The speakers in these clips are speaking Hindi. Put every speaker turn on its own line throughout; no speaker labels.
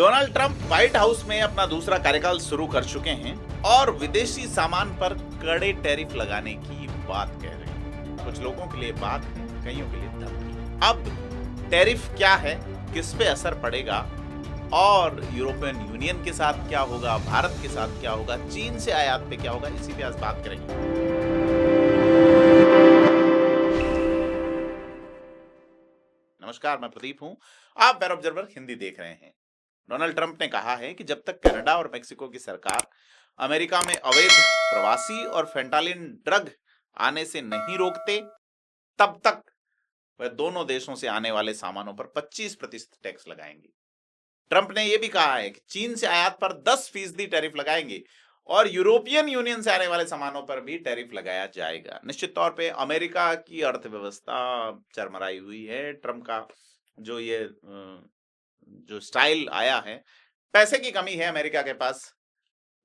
डोनाल्ड ट्रंप व्हाइट हाउस में अपना दूसरा कार्यकाल शुरू कर चुके हैं और विदेशी सामान पर कड़े टैरिफ लगाने की बात कह रहे हैं। कुछ लोगों के लिए बात है, कईयों के लिए धमकी। अब टैरिफ क्या है, किस पे असर पड़ेगा और यूरोपियन यूनियन के साथ क्या होगा, भारत के साथ क्या होगा, चीन से आयात पे क्या होगा, इसी पे आज बात करेंगे। नमस्कार, मैं प्रदीप हूं। आप वेब ऑब्जर्वर हिंदी देख रहे हैं। डोनाल्ड ट्रंप ने कहा है कि जब तक कनाडा और मेक्सिको की सरकार अमेरिका में अवैध प्रवासी और फेंटालिन ड्रग आने से नहीं रोकते, तब तक वह दोनों देशों से आने वाले सामानों पर 25% टैक्स लगाएंगे। ट्रंप ने यह भी कहा है कि चीन से आयात पर 10% टैरिफ लगाएंगे और यूरोपियन यूनियन से आने वाले सामानों पर भी टैरिफ लगाया जाएगा। निश्चित तौर पे अमेरिका की अर्थव्यवस्था चरमराई हुई है। ट्रंप का जो स्टाइल आया है, पैसे की कमी है अमेरिका के पास।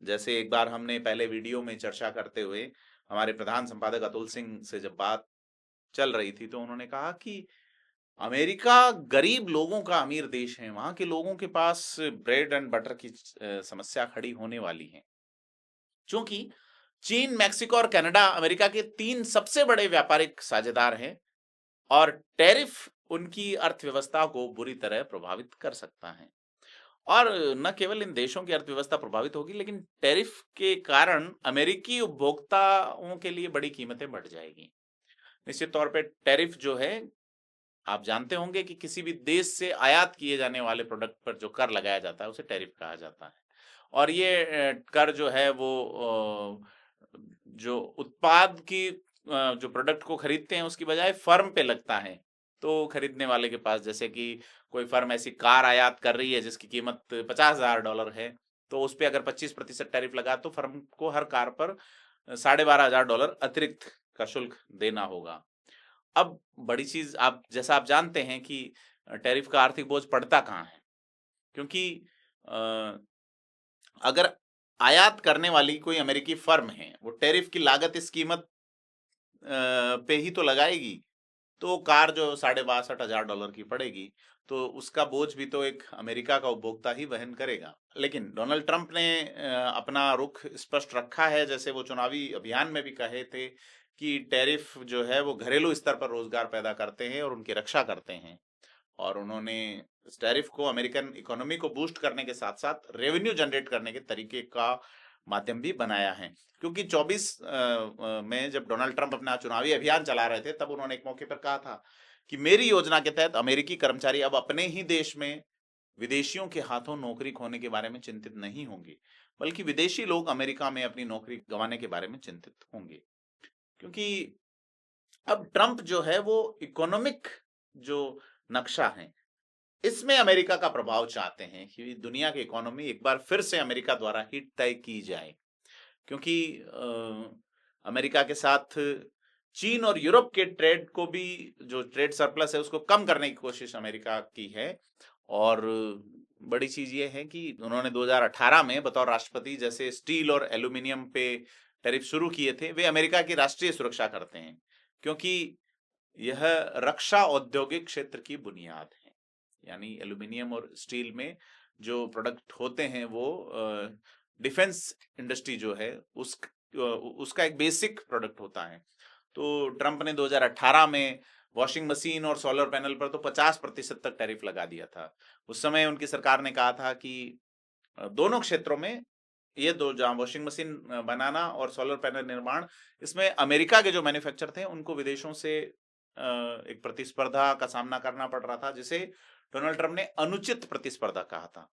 जैसे एक बार हमने पहले वीडियो में चर्चा करते हुए हमारे प्रधान संपादक अतुल सिंह से जब बात चल रही थी, तो उन्होंने कहा कि अमेरिका गरीब लोगों का अमीर देश है। वहां के लोगों के पास ब्रेड एंड बटर की समस्या खड़ी होने वाली है, क्योंकि चीन, मैक्सिको और कनाडा अमेरिका के 3 सबसे बड़े व्यापारिक साझेदार हैं और टैरिफ उनकी अर्थव्यवस्था को बुरी तरह प्रभावित कर सकता है। और न केवल इन देशों की अर्थव्यवस्था प्रभावित होगी, लेकिन टैरिफ के कारण अमेरिकी उपभोक्ताओं के लिए बड़ी कीमतें बढ़ जाएगी। निश्चित तौर पे टैरिफ जो है, आप जानते होंगे कि किसी भी देश से आयात किए जाने वाले प्रोडक्ट पर जो कर लगाया जाता है उसे टैरिफ कहा जाता है। और ये कर जो है वो जो उत्पाद की जो प्रोडक्ट को खरीदते हैं उसकी बजाय फर्म पे लगता है। तो खरीदने वाले के पास, जैसे कि कोई फर्म ऐसी कार आयात कर रही है जिसकी कीमत $50,000 है, तो उस पे अगर 25% टैरिफ लगा तो फर्म को हर कार पर $12,500 अतिरिक्त का शुल्क देना होगा। अब बड़ी चीज, आप जानते हैं कि टैरिफ का आर्थिक बोझ पड़ता कहाँ है, क्योंकि अ, अगर आयात करने वाली कोई अमेरिकी फर्म है, वो टैरिफ की लागत इस कीमत पे ही तो लगाएगी, तो कार जो $62,500 की पड़ेगी, तो उसका बोझ भी तो एक अमेरिका का उपभोक्ता ही वहन करेगा। लेकिन डोनाल्ड ट्रंप ने अपना रुख स्पष्ट रखा है, जैसे वो चुनावी अभियान में भी कहे थे कि टैरिफ जो है वो घरेलू स्तर पर रोजगार पैदा करते हैं और उनकी रक्षा करते हैं। और उन्होंने इस टैरिफ को अमेरिकन इकोनॉमी को बूस्ट करने के साथ साथ रेवेन्यू जनरेट करने के तरीके का माध्यम भी बनाया है। क्योंकि 24 में जब डोनाल्ड ट्रंप अपना चुनावी अभियान चला रहे थे, तब उन्होंने एक मौके पर कहा था कि मेरी योजना के तहत अमेरिकी कर्मचारी अब अपने ही देश में विदेशियों के हाथों नौकरी खोने के बारे में चिंतित नहीं होंगे, बल्कि विदेशी लोग अमेरिका में अपनी नौकरी गंवाने के बारे में चिंतित होंगे। क्योंकि अब ट्रंप जो है वो इकोनॉमिक जो नक्शा है, इसमें अमेरिका का प्रभाव चाहते हैं कि दुनिया की इकोनॉमी एक बार फिर से अमेरिका द्वारा ही तय की जाए। क्योंकि अमेरिका के साथ चीन और यूरोप के ट्रेड को भी, जो ट्रेड सरप्लस है उसको कम करने की कोशिश अमेरिका की है। और बड़ी चीज ये है कि उन्होंने 2018 में बतौर राष्ट्रपति जैसे स्टील और एल्यूमिनियम पे टैरिफ शुरू किए थे, वे अमेरिका की राष्ट्रीय सुरक्षा करते हैं, क्योंकि यह रक्षा औद्योगिक क्षेत्र की बुनियाद है। यानी एल्यूमिनियम और स्टील में जो प्रोडक्ट होते हैं वो डिफेंस इंडस्ट्री जो है उसका एक बेसिक प्रोडक्ट होता है। तो ट्रंप ने 2018 में वॉशिंग मशीन और सोलर पैनल पर तो 50% तक टैरिफ लगा दिया था। उस समय उनकी सरकार ने कहा था कि दोनों क्षेत्रों में, ये दो, जहां वॉशिंग मशीन बनाना और सोलर पैनल निर्माण, इसमें अमेरिका के जो मैन्युफैक्चर थे उनको विदेशों से एक प्रतिस्पर्धा का सामना करना पड़ रहा था, जिसे डोनाल्ड ट्रंप ने अनुचित प्रतिस्पर्धा कहा था।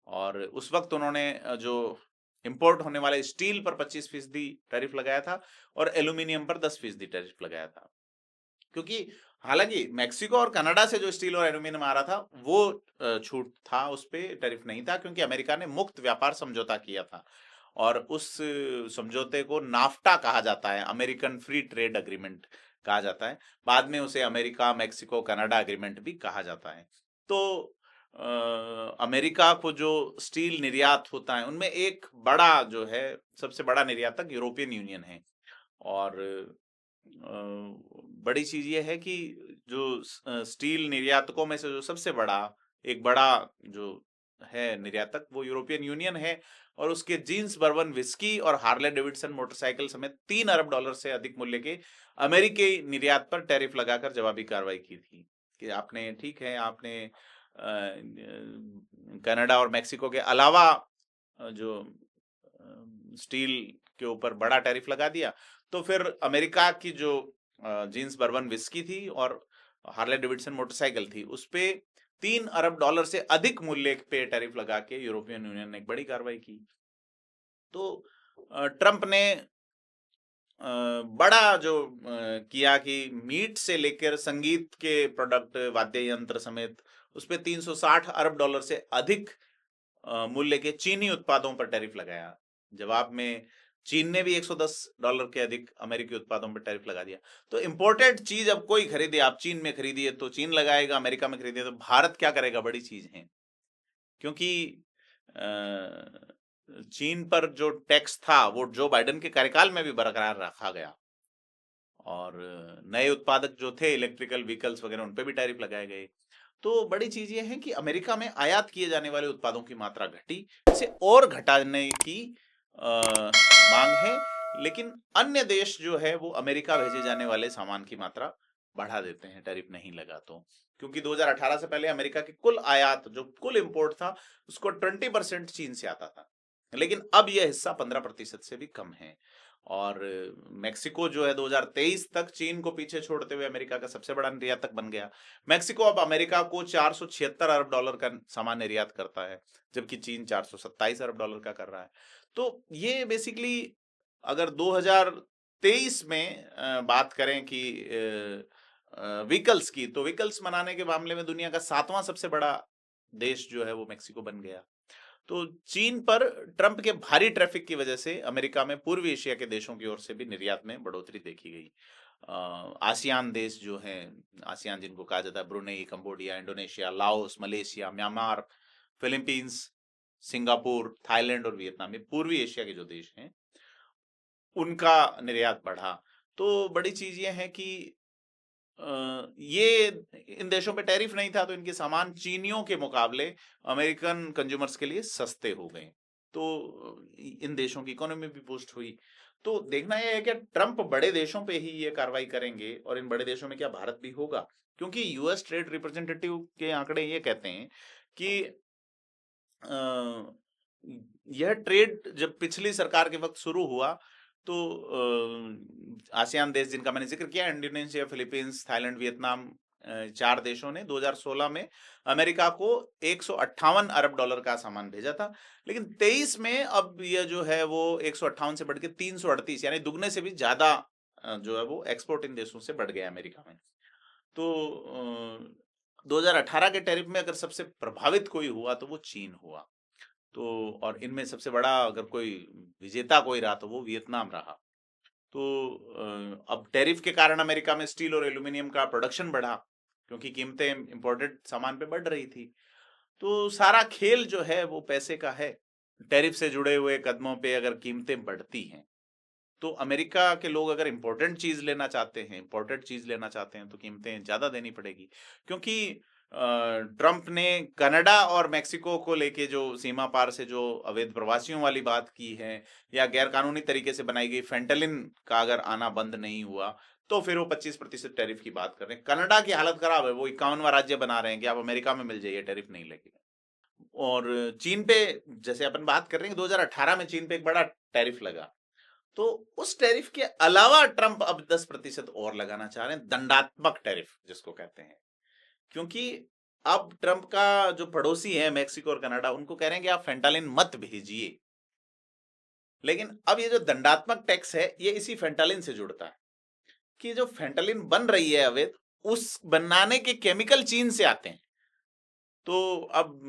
और उस वक्त उन्होंने जो इंपोर्ट होने वाले स्टील पर 25% टैरिफ लगाया था और एल्यूमिनियम पर 10% टैरिफ लगाया था। क्योंकि हालांकि मेक्सिको और कनाडा से जो स्टील और एल्यूमिनियम आ रहा था वो छूट था, उस पे टैरिफ नहीं था, क्योंकि अमेरिका ने मुक्त व्यापार समझौता किया था। और उस समझौते को नाफ्टा कहा जाता है, अमेरिकन फ्री ट्रेड एग्रीमेंट कहा जाता है। बाद में उसे अमेरिका मैक्सिको कनाडा एग्रीमेंट भी कहा जाता है। तो अमेरिका को जो स्टील निर्यात होता है उनमें एक बड़ा जो है, सबसे बड़ा निर्यातक यूरोपियन यूनियन है। और बड़ी चीज ये है कि जो स्टील निर्यातकों में से जो सबसे बड़ा, एक बड़ा जो है निर्यातक वो यूरोपियन यूनियन है, और उसके जीन्स बर्बन विस्की और हार्ले डेविडसन मोटरसाइकिल समेत $3 अरब से अधिक मूल्य के अमेरिकी निर्यात पर टैरिफ लगाकर जवाबी कार्रवाई की थी। कि आपने ठीक है, आपने कनाडा और मेक्सिको के अलावा जो स्टील के ऊपर बड़ा टैरिफ लगा दिया, तो फिर अमेरिका की जो जीन्स बर्बन विस्की थी और हार्ले डेविडसन मोटरसाइकिल थी, उस पे $3 अरब से अधिक मूल्य पे टैरिफ लगा के यूरोपियन यूनियन ने एक बड़ी कार्रवाई की। तो ट्रंप ने बड़ा जो किया कि मीट से लेकर संगीत के प्रोडक्ट, वाद्य यंत्र समेत उस पे $360 अरब से अधिक मूल्य के चीनी उत्पादों पर टैरिफ लगाया। जवाब में चीन ने भी $110 के अधिक अमेरिकी उत्पादों पर टैरिफ लगा दिया। तो इंपोर्टेड चीज अब कोई खरीदे, आप चीन में खरीदिए तो चीन लगाएगा, अमेरिका में खरीदिए तो भारत क्या करेगा, बड़ी चीज है। क्योंकि चीन पर जो टैक्स था वो जो बाइडेन के कार्यकाल में भी बरकरार रखा गया, और नए उत्पादक जो थे इलेक्ट्रिकल व्हीकल्स वगैरह, उन पे भी टैरिफ लगाए गए। तो बड़ी चीज ये है कि अमेरिका में आयात किए जाने वाले उत्पादों की मात्रा घटी, इसे और घटाने की मांग है, लेकिन अन्य देश जो है वो अमेरिका भेजे जाने वाले सामान की मात्रा बढ़ा देते हैं टैरिफ नहीं लगा तो। क्योंकि 2018 से पहले अमेरिका की कुल आयात, जो कुल इंपोर्ट था, उसको 20% चीन से आता था, लेकिन अब यह हिस्सा 15% से भी कम है। और मेक्सिको जो है 2023 तक चीन को पीछे छोड़ते हुए अमेरिका का सबसे बड़ा निर्यातक बन गया। मेक्सिको अब अमेरिका को $476 अरब का सामान निर्यात करता है, जबकि चीन $427 अरब का कर रहा है। तो ये बेसिकली अगर 2023 में बात करें कि व्हीकल्स की, तो व्हीकल्स बनाने के मामले में दुनिया का 7वां सबसे बड़ा देश जो है वो मेक्सिको बन गया। तो चीन पर ट्रंप के भारी ट्रैफिक की वजह से अमेरिका में पूर्वी एशिया के देशों की ओर से भी निर्यात में बढ़ोतरी देखी गई। आसियान देश जो हैं, आसियान जिनको कहा जाता है, Brunei, Cambodia, Indonesia, Laos, Malaysia, Myanmar, Philippines, Singapore, Thailand और वियतनाम, ये पूर्वी एशिया के जो देश हैं उनका निर्यात बढ़ा। तो बड़ी चीज ये है कि ये इन देशों पे टैरिफ नहीं था, तो इनके सामान चीनियों के मुकाबले अमेरिकन कंज्यूमर्स के लिए सस्ते हो गए। तो इन देशों की इकोनॉमी भी बूस्ट हुई। तो देखना यह है कि ट्रंप बड़े देशों पे ही ये कार्रवाई करेंगे, और इन बड़े देशों में क्या भारत भी होगा? क्योंकि यूएस ट्रेड रिप्रेजेंटेटिव के आंकड़े ये कहते हैं कि यह ट्रेड जब पिछली सरकार के वक्त शुरू हुआ, तो आसियान देश जिनका मैंने जिक्र किया, इंडोनेशिया, फिलीपींस, थाईलैंड, वियतनाम, 4 देशों ने 2016 में अमेरिका को $158 अरब का सामान भेजा था। लेकिन 23 में अब यह जो है वो 158 से बढ़ के 338, यानी दुगने से भी ज्यादा जो है वो एक्सपोर्ट इन देशों से बढ़ गया अमेरिका में। तो 2018 के टैरिफ में अगर सबसे प्रभावित कोई हुआ तो वो चीन हुआ। तो और इनमें सबसे बड़ा अगर कोई विजेता कोई रहा तो वो वियतनाम रहा। तो अब टैरिफ के कारण अमेरिका में स्टील और एल्यूमिनियम का प्रोडक्शन बढ़ा, क्योंकि कीमतें इंपोर्टेड सामान पे बढ़ रही थी। तो सारा खेल जो है वो पैसे का है। टैरिफ से जुड़े हुए कदमों पे अगर कीमतें बढ़ती हैं, तो अमेरिका के लोग अगर इम्पोर्टेंट चीज लेना चाहते हैं, इम्पोर्टेड चीज लेना चाहते हैं, तो कीमतें ज्यादा देनी पड़ेगी। क्योंकि ट्रंप ने कनाडा और मेक्सिको को लेके जो सीमा पार से जो अवैध प्रवासियों वाली बात की है, या गैर कानूनी तरीके से बनाई गई फेंटालिन का अगर आना बंद नहीं हुआ, तो फिर वो 25% टैरिफ की बात कर रहे हैं। कनाडा की हालत खराब है, वो 51वां राज्य बना रहे हैं कि आप अमेरिका में मिल जाइए, टैरिफ नहीं लगेगा। और चीन पे जैसे अपन बात कर रहे हैं, 2018 में चीन पे एक बड़ा टैरिफ लगा, तो उस टैरिफ के अलावा ट्रंप अब 10% और लगाना चाह रहे हैं, दंडात्मक टैरिफ जिसको कहते हैं। क्योंकि अब ट्रंप का जो पड़ोसी है मेक्सिको और कनाडा, उनको कह रहे हैं कि आप फेंटालिन मत भेजिए। लेकिन अब ये जो दंडात्मक टैक्स है, ये इसी फेंटालिन से जुड़ता है कि जो फेंटालिन बन रही है अवैध, उस बनाने के केमिकल चीन से आते हैं। तो अब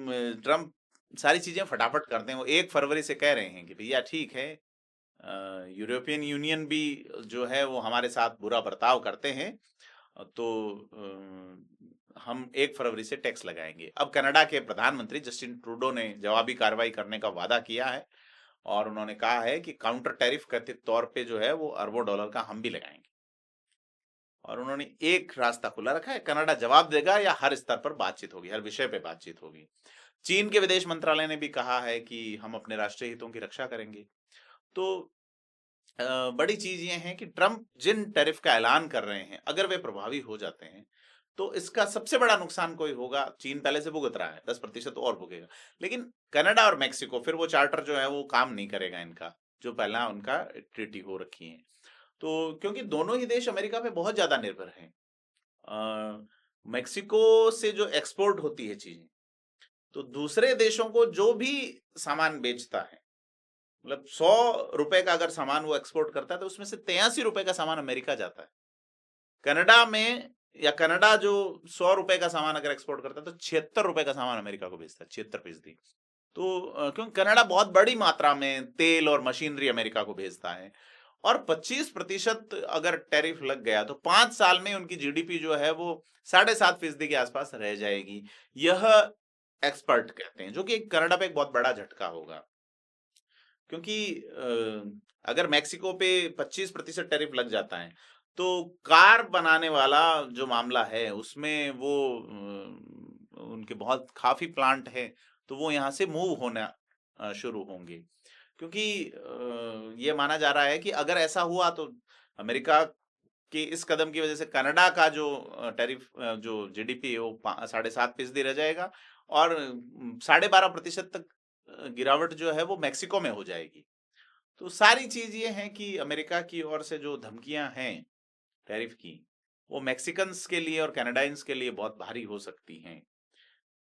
ट्रंप सारी चीजें फटाफट करते हैं। वो 1 फरवरी से कह रहे हैं कि भैया ठीक है, यूरोपियन यूनियन भी जो है वो हमारे साथ बुरा बर्ताव करते हैं, तो हम 1 फरवरी से टैक्स लगाएंगे। अब कनाडा के प्रधानमंत्री जस्टिन ट्रूडो ने जवाबी कार्रवाई करने का वादा किया है, और उन्होंने कहा है कि काउंटर टैरिफ कथित तौर पे जो है वो अरबों डॉलर का हम भी लगाएंगे। और उन्होंने एक रास्ता खुला रखा है, कनाडा जवाब देगा या हर स्तर पर बातचीत होगी, हर विषय पे बातचीत होगी। चीन के विदेश मंत्रालय ने भी कहा है कि हम अपने राष्ट्रीय हितों की रक्षा करेंगे। तो बड़ी चीज ये है कि ट्रंप जिन टैरिफ का ऐलान कर रहे हैं, अगर वे प्रभावी हो जाते हैं, तो इसका सबसे बड़ा नुकसान कोई होगा, चीन पहले से भुगत रहा है, 10% और भुगेगा। लेकिन कनाडा और मेक्सिको, फिर वो चार्टर जो है वो काम नहीं करेगा इनका, जो पहला उनका ट्रीटी हो रखी है। तो क्योंकि दोनों ही देश अमेरिका पे बहुत ज्यादा निर्भर हैं। मेक्सिको से जो एक्सपोर्ट होती है चीजें, तो दूसरे देशों को जो भी सामान बेचता है, मतलब 100 रुपए का अगर सामान वो एक्सपोर्ट करता है, तो उसमें से 83 रुपए का सामान अमेरिका जाता है। कनाडा में, या कनाडा जो 100 रुपए का सामान अगर एक्सपोर्ट करता है, तो 76 रुपए का सामान अमेरिका को भेजता है, 76%। तो क्योंकि कनाडा बहुत बड़ी मात्रा में तेल और मशीनरी अमेरिका को भेजता है, और 25% अगर टैरिफ लग गया, तो 5 साल में उनकी जीडीपी जो है वो 7.5% के आसपास रह जाएगी। यह एक्सपर्ट कहते हैं, जो कि कनाडा पे एक बहुत बड़ा झटका होगा। क्योंकि अगर मेक्सिको पे 25% टैरिफ लग जाता है, तो कार बनाने वाला जो मामला है उसमें वो उनके बहुत काफी प्लांट है, तो वो यहाँ से मूव होना शुरू होंगे। क्योंकि ये माना जा रहा है कि अगर ऐसा हुआ, तो अमेरिका के इस कदम की वजह से कनाडा का जो टैरिफ जो जीडीपी है वो 7.5% रह जाएगा, और 12.5% तक गिरावट जो है वो मेक्सिको में हो जाएगी। तो सारी चीज ये है कि अमेरिका की ओर से जो धमकियां हैं टैरिफ की, वो मैक्सिकन्स के लिए और कनाडाइंस के लिए बहुत भारी हो सकती हैं।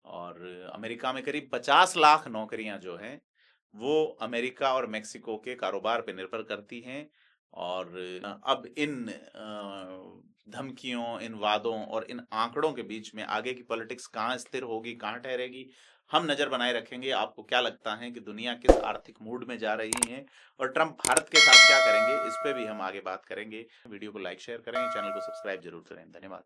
और अमेरिका में करीब 50 लाख नौकरियां जो हैं, वो अमेरिका और मेक्सिको के कारोबार पे निर्भर करती हैं। और अब इन धमकियों, इन वादों और इन आंकड़ों के बीच में आगे की पॉलिटिक्स कहाँ स्थिर होगी, कहाँ ठहरेगी, हम नजर बनाए रखेंगे। आपको क्या लगता है कि दुनिया किस आर्थिक मूड में जा रही है, और ट्रंप भारत के साथ क्या करेंगे, इस पे भी हम आगे बात करेंगे। वीडियो को लाइक शेयर करें, चैनल को सब्सक्राइब जरूर करें। धन्यवाद।